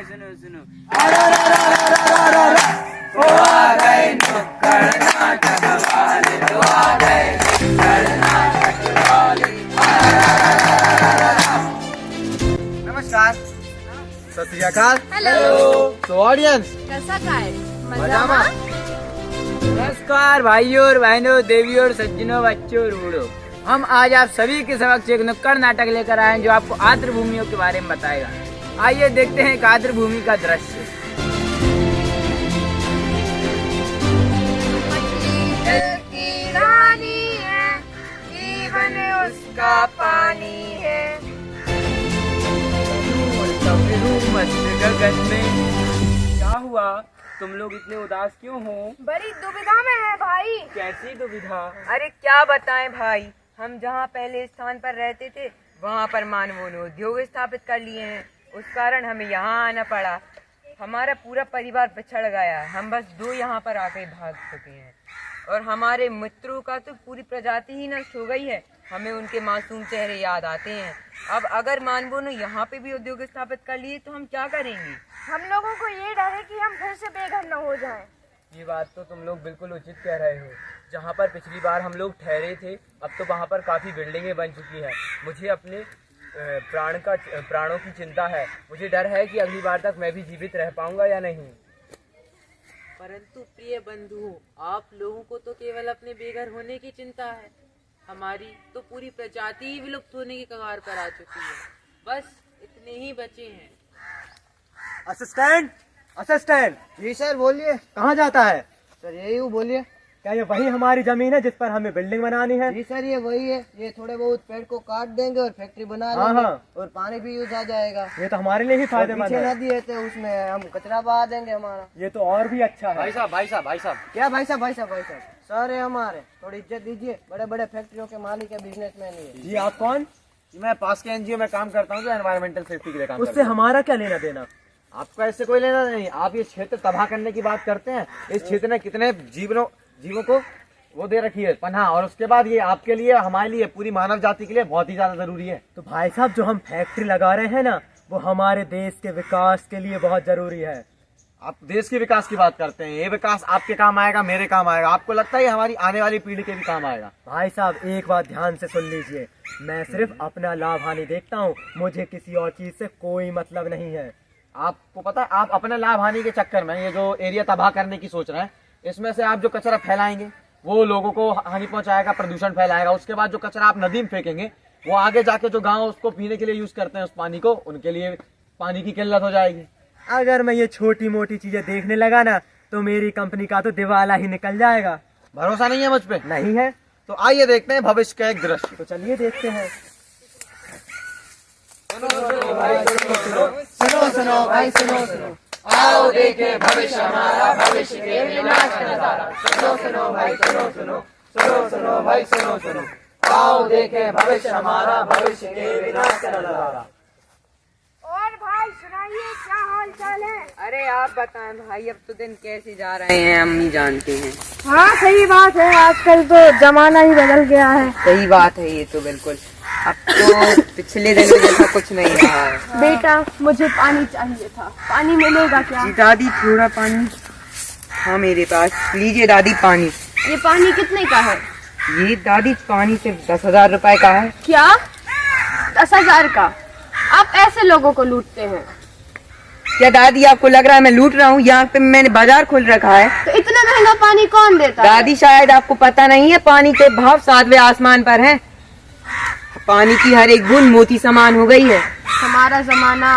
भाई सुनो सुनो। वो आ गए नुक्कड़ नाटक वाले, वो आ गए नुक्कड़ नाटक वाले। नमस्कार, सत श्री अकाल। हेलो। तो ऑडियंस कैसा का है? मजामा? नमस्कार भाइयों और बहनों, देवियों और सज्जनों, बच्चों और बूढ़ों। हम आज आप सभी के समक्ष एक नुक्कड़ नाटक लेकर आए हैं जो आपको आर्द्र भूमियों के बारे में बताएगा। आइए देखते हैं एक आर्द्र भूमि का दृश्य। की रानी है, जीवन उसका पानी है। मस्त गगन में। क्या हुआ, तुम लोग इतने उदास क्यों हो? बड़ी दुविधा में है भाई। कैसी दुविधा? अरे क्या बताएं भाई, हम जहाँ पहले स्थान पर रहते थे वहाँ पर मानवों ने उद्योग स्थापित कर लिए हैं। उस कारण हमें यहाँ आना पड़ा। हमारा पूरा परिवार पिछड़ गया है। हम बस 2 यहाँ पर आके भाग चुके हैं और हमारे मित्रों का तो पूरी प्रजाति ही नष्ट हो गई है। हमें उनके मासूम चेहरे याद आते हैं। अब अगर मानवों ने यहाँ पे भी उद्योग स्थापित कर लिए तो हम क्या करेंगे? हम लोगों को ये डर है कि हम फिर से बेघर न हो जाएं। ये बात तो तुम लोग बिल्कुल उचित कह रहे हो। जहाँ पर पिछली बार हम लोग ठहरे थे अब तो वहाँ पर काफ़ी बिल्डिंगें बन चुकी हैं। मुझे अपने प्राणों की चिंता है। मुझे डर है कि अगली बार तक मैं भी जीवित रह पाऊंगा या नहीं। परंतु प्रिय बंधुओं, आप लोगों को तो केवल अपने बेघर होने की चिंता है। हमारी तो पूरी प्रजाति ही विलुप्त होने की कगार पर आ चुकी है। बस इतने ही बचे हैं। Assistant, assistant. जी सर, बोलिए। कहाँ जाता है? सर यही हूँ, बोलिए। क्या ये वही हमारी जमीन है जिस पर हमें बिल्डिंग बनानी है? जी सर, ये वही है। ये थोड़े बहुत पेड़ को काट देंगे और फैक्ट्री बना लेंगे। और पानी भी यूज आ जाएगा। ये तो हमारे लिए ही फायदेमंद है। नदी है तो उसमें हम कचरा बहा देंगे हमारा। ये तो और भी अच्छा है। भाई साहब, भाई साहब, भाई साहब। क्या भाई साहब, भाई साहब, भाई साहब? सर है हमारे, थोड़ी इज्जत दीजिए। बड़े बड़े फैक्ट्रियों के मालिक है, बिजनेसमैन है। जी आप कौन? मैं पास के एनजीओ में काम करता हूँ जो एनवायरमेंटल सेफ्टी के लिए काम करता उससे हमारा क्या लेना देना? आपका इससे कोई लेना नहीं। आप ये क्षेत्र तबाह करने की बात करते हैं। इस क्षेत्र ने कितने जीवों को वो दे रखी है पनाह, और उसके बाद ये आपके लिए, हमारे लिए, पूरी मानव जाति के लिए बहुत ही ज्यादा जरूरी है। तो भाई साहब, जो हम फैक्ट्री लगा रहे हैं ना, वो हमारे देश के विकास के लिए बहुत जरूरी है। आप देश के विकास की बात करते हैं। ये विकास आपके काम आएगा, मेरे काम आएगा। आपको लगता है हमारी आने वाली पीढ़ी के भी काम आएगा? भाई साहब, एक बात ध्यान से सुन लीजिए। मैं सिर्फ अपना लाभ हानि देखता हूँ। मुझे किसी और चीज से कोई मतलब नहीं है। आपको पता है, आप अपने लाभ हानि के चक्कर में ये जो एरिया तबाह करने की सोच रहे हैं, इसमें से आप जो कचरा फैलाएंगे वो लोगों को हानि पहुंचाएगा, प्रदूषण फैलाएगा। उसके बाद जो कचरा आप नदी में फेंकेंगे वो आगे जाके जो गांव उसको पीने के लिए यूज करते हैं उस पानी को, उनके लिए पानी की किल्लत हो जाएगी। अगर मैं ये छोटी मोटी चीजें देखने लगा ना तो मेरी कंपनी का तो दिवाला ही निकल जाएगा। भरोसा नहीं है मुझ पे? नहीं है। तो आइए देखते हैं भविष्य का एक दृश्य। तो चलिए देखते हैं। सुनो सुनो भाई, सुनो सुनो। आओ देखें भविष्य हमारा, भविष्य के विनाश का नजारा। सुनो सुनो भाई, सुनो सुनो, सुनो सुनो भाई, सुनो सुनो। आओ देखें भविष्य हमारा, भविष्य के विनाश का नजारा। और भाई सुनाइए, क्या हाल चाल है? अरे आप बताएं भाई, अब तो दिन कैसे जा रहे हैं हम ही जानते हैं। हाँ सही बात है, आजकल तो जमाना ही बदल गया है। सही बात है ये तो बिल्कुल। अब तो पिछले दिनों जैसा कुछ नहीं रहा है। बेटा, मुझे पानी चाहिए था। पानी मिलेगा क्या? जी दादी, थोड़ा पानी। हाँ मेरे पास। लीजिए दादी पानी। ये पानी कितने का है? ये दादी पानी सिर्फ 10,000 रुपए का है। क्या? 10,000 का? आप ऐसे लोगों को लूटते हैं? क्या दादी आपको लग रहा है मैं लूट रहा हूँ? यहाँ पे मैंने बाजार खोल रखा है। तो इतना महंगा पानी कौन देता है? दादी शायद आपको पता नहीं है, पानी के भाव 7वें आसमान पर हैं। पानी की हर एक बूंद मोती समान हो गई है। हमारा जमाना।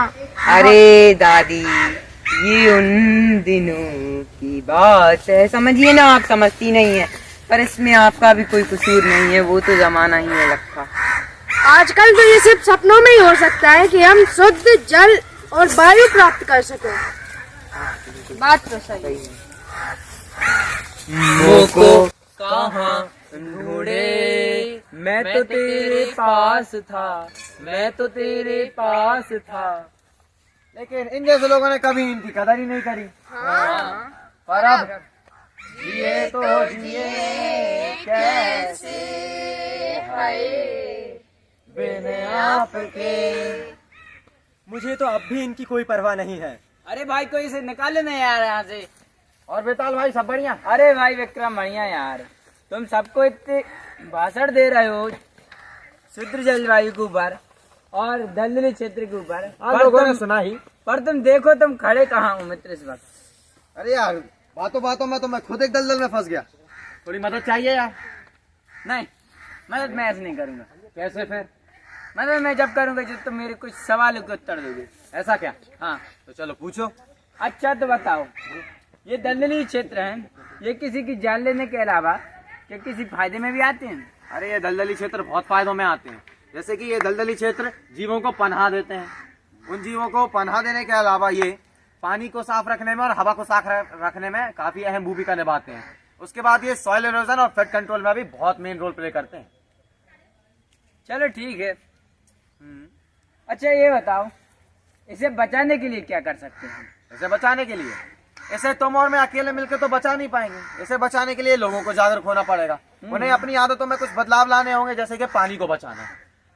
अरे दादी, ये उन दिनों की बात है, समझिए ना। आप समझती नहीं है, पर इसमें आपका भी कोई कसूर नहीं है। वो तो जमाना ही है लगता। आजकल तो ये सिर्फ सपनों में ही हो सकता है कि हम शुद्ध जल और वायु प्राप्त कर सके। बात तो सही है। मोको कहाँ ढूंढे, मैं तो तेरे पास था, मैं तो तेरे पास था। लेकिन इन जैसे लोगों ने कभी इनकी कदर ही नहीं करी। पर अब जिए तो जिए कैसे बिन आपके। मुझे तो अब भी इनकी कोई परवाह नहीं है। अरे भाई कोई इसे निकाले ना यार यहाँ से। और बेताल भाई सब बढ़िया? अरे भाई विक्रम बढ़िया यार, तुम सबको इतने भाषण दे रहे हो शुद्ध जलवायु के ऊपर और दलदली क्षेत्र के ऊपर, आप लोगों ने सुना ही। पर तुम देखो तुम खड़े कहाँ हो मित्र इस वक्त। अरे यार बातों बातों में तो मैं खुद एक दलदल में फंस गया, थोड़ी मदद चाहिए यार। नहीं मदद मैं ऐसे नहीं करूंगा। कैसे फिर? मदद मैं जब करूंगा जब तुम मेरे कुछ सवालों के उत्तर दोगे। ऐसा क्या? हाँ तो चलो पूछो। अच्छा तो बताओ, ये दलदली क्षेत्र हैं, ये किसी की जान लेने के अलावा क्या किसी फायदे में भी आते हैं? अरे ये दलदली क्षेत्र बहुत फायदों में आते हैं। जैसे कि ये दलदली क्षेत्र जीवों को पनाह देते हैं, उन जीवों को पनाह देने के अलावा ये पानी को साफ रखने में और हवा को साफ रखने में काफी अहम भूमिका निभाते हैं। उसके बाद ये सॉइल इरोजन और फ्लड कंट्रोल में भी बहुत मेन रोल प्ले करते हैं। चलो ठीक है। अच्छा ये बताओ, इसे बचाने के लिए क्या कर सकते हैं? इसे बचाने के लिए इसे तुम और मैं अकेले मिलकर तो बचा नहीं पाएंगे। इसे बचाने के लिए लोगों को जागरूक होना पड़ेगा, उन्हें अपनी आदतों में कुछ बदलाव लाने होंगे, जैसे कि पानी को बचाना।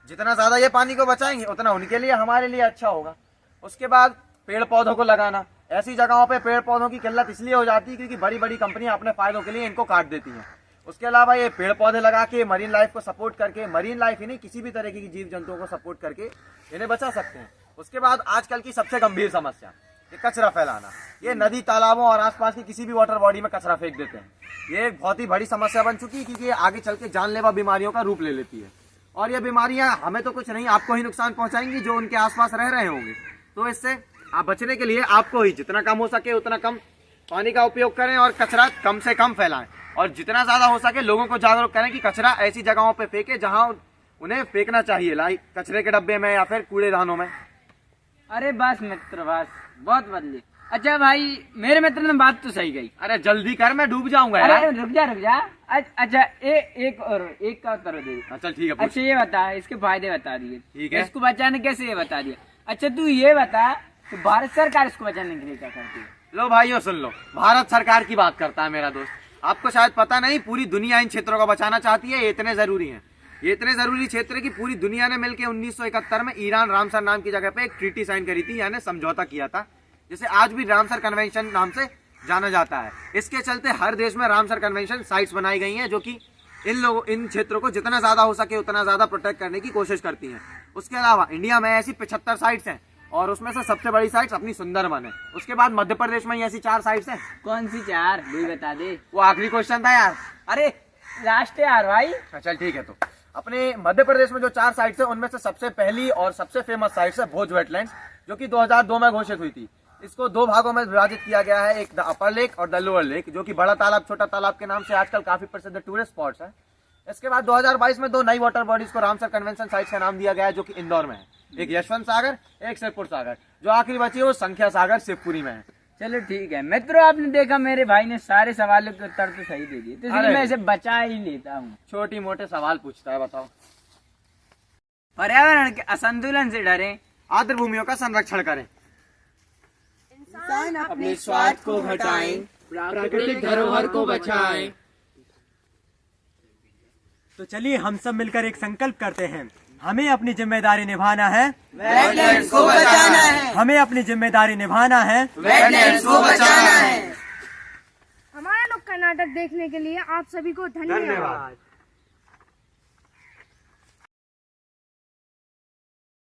जितना ज्यादा ये पानी को बचाएंगे उतना उनके लिए हमारे लिए अच्छा होगा। उसके बाद पेड़ पौधों को लगाना। ऐसी जगहों पे पेड़ पौधों की किल्लत इसलिए हो जाती है क्योंकि बड़ी बड़ी कंपनियां अपने फायदों के लिए इनको काट देती हैं। उसके अलावा ये पेड़ पौधे लगा के मरीन लाइफ को सपोर्ट करके, मरीन लाइफ ही नहीं किसी भी तरह की जीव जंतुओं को सपोर्ट करके इन्हें बचा सकते हैं। उसके बाद आजकल की सबसे गंभीर समस्या ये कचरा फैलाना। ये नदी तालाबों और आसपास की किसी भी वाटर बॉडी में कचरा फेंक देते हैं। ये एक बहुत ही बड़ी समस्या बन चुकी है क्योंकि ये आगे चल के जानलेवा बीमारियों का रूप ले लेती है और ये बीमारियां हमें तो कुछ नहीं, आपको ही नुकसान पहुंचाएंगी जो उनके आसपास रह रहे होंगे। तो इससे आप बचने के लिए आपको ही जितना कम हो सके उतना कम पानी का उपयोग करें और कचरा कम से कम फैलाएं और जितना ज्यादा हो सके लोगों को जागरूक करें कि कचरा ऐसी जगहों पे फेंके जहां उन्हें फेंकना चाहिए, लाइक कचरे के डब्बे में या फिर कूड़ेदानों में। अरे बस मित्र बस, बहुत बदली। अच्छा भाई मेरे मित्र ने बात तो सही गई। अरे जल्दी कर, मैं डूब जाऊंगा यार। अरे रुक जा। अच्छा एक का उत्तर दे। चल ठीक है पूछ। अच्छा ये बता, इसके फायदे बता दिए, ठीक है। इसको बचाने कैसे ये बता दिया। अच्छा तू ये बता तो भारत सरकार इसको बचाने के लिए क्या करती है? लो भाइयों सुन लो, भारत सरकार की बात करता है मेरा दोस्त। आपको शायद पता नहीं, पूरी दुनिया इन क्षेत्रों को बचाना चाहती है। ये इतने जरूरी हैं, ये इतने जरूरी क्षेत्र है कि पूरी दुनिया ने मिलकर 1971 में ईरान रामसर नाम की जगह पे एक ट्रीटी साइन करी थी, यानी समझौता किया था, जिसे आज भी रामसर कन्वेंशन नाम से जाना जाता है। इसके चलते हर देश में रामसर कन्वेंशन साइट्स बनाई गई हैं जो कि इन क्षेत्रों को जितना ज्यादा हो सके उतना ज्यादा प्रोटेक्ट करने की कोशिश करती हैं। उसके अलावा इंडिया में ऐसी 75 साइट्स हैं और उसमें से सबसे बड़ी साइट्स अपनी सुंदरबन है। उसके बाद मध्य प्रदेश में ऐसी 4 साइट्स हैं। कौन सी 4 भी बता दे। वो आखिरी क्वेश्चन था यार। अरे लास्ट यार भाई। चल ठीक है। तो अपने मध्य प्रदेश में जो 4 साइट्स है उनमें से सबसे पहली और सबसे फेमस साइट्स है भोज वेटलैंड्स, जो कि 2002 में घोषित हुई थी। इसको 2 भागों में विभाजित किया गया है, एक द अपर लेक और द लोअर लेक, जो कि बड़ा तालाब छोटा तालाब के नाम से आजकल काफी प्रसिद्ध टूरिस्ट स्पॉट्स है। इसके बाद 2022 में 2 नई वाटर बॉडीज को रामसर कन्वेंशन साइट्स का नाम दिया गया है, जो कि इंदौर में है। एक यशवंत सागर, एक शिवपुर सागर। जो आखिरी बची है वो संख्या सागर शिवपुरी में है। चलो ठीक है मित्रों, आपने देखा मेरे भाई ने सारे सवालों के उत्तर तो सही दे दिए, तो इसलिए मैं इसे बचा ही लेता हूँ। छोटी मोटे सवाल पूछता है, बताओ। पर्यावरण के असंतुलन से डरें, आर्द्र भूमियों का संरक्षण करें, इंसान अपने स्वार्थ को घटाएं, प्राकृतिक धरोहर को बचाएं। तो चलिए हम सब मिलकर एक संकल्प करते हैं, हमें अपनी जिम्मेदारी निभाना है, वेटलैंड्स को बचाना है, हमें अपनी जिम्मेदारी निभाना है, वेटलैंड्स को बचाना है। हमारा नुक्कड़ नाटक देखने के लिए आप सभी को धन्यवाद।